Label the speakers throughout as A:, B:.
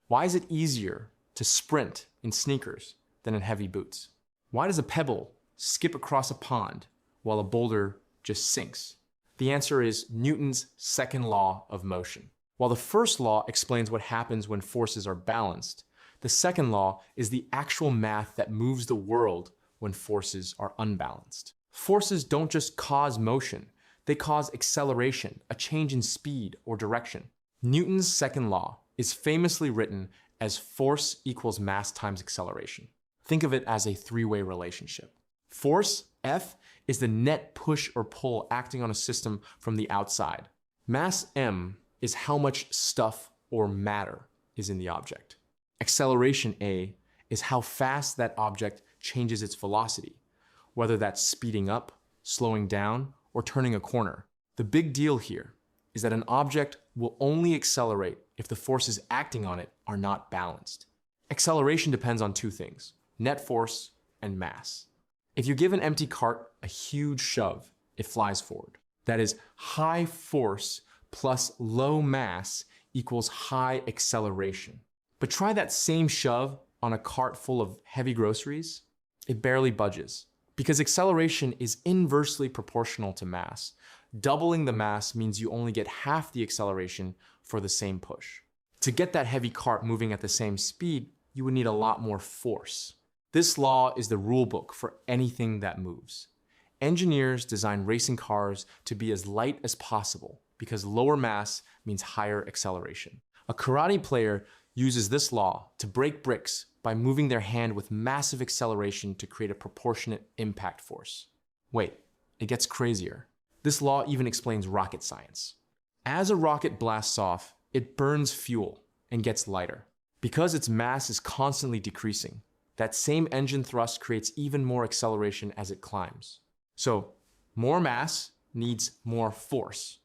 A: Why is it easier to sprint in sneakers than in heavy boots? Why does a pebble skip across a pond while a boulder just sinks? The answer is Newton's second law of motion. While the first law explains what happens when forces are balanced, the second law is the actual math that moves the world when forces are unbalanced. Forces don't just cause motion, they cause acceleration, a change in speed or direction. Newton's second law is famously written as force equals mass times acceleration. Think of it as a three-way relationship. Force, F, is the net push or pull acting on a system from the outside. Mass, M, is how much stuff or matter is in the object. Acceleration, A, is how fast that object changes its velocity, whether that's speeding up, slowing down, or turning a corner. The big deal here is that an object will only accelerate if the forces acting on it are not balanced. Acceleration depends on two things: net force and mass. If you give an empty cart a huge shove, it flies forward. That is, high force plus low mass equals high acceleration. But try that same shove on a cart full of heavy groceries. It barely budges, because acceleration is inversely proportional to mass. Doubling the mass means you only get half the acceleration for the same push. To get that heavy cart moving at the same speed, you would need a lot more force. This law is the rule book for anything that moves. Engineers design racing cars to be as light as possible because lower mass means higher acceleration. A karate player uses this law to break bricks by moving their hand with massive acceleration to create a proportionate impact force. Wait, it gets crazier. This law even explains rocket science. As a rocket blasts off, it burns fuel and gets lighter. Because its mass is constantly decreasing, that same engine thrust creates even more acceleration as it climbs. So, more mass needs more force,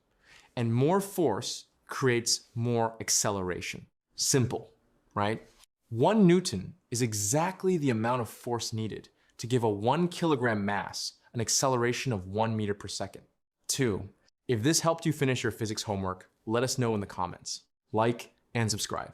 A: and more force creates more acceleration. Simple, right? 1 Newton is exactly the amount of force needed to give a 1 kilogram mass an acceleration of 1 meter per second. 2. If this helped you finish your physics homework, let us know in the comments. Like and subscribe.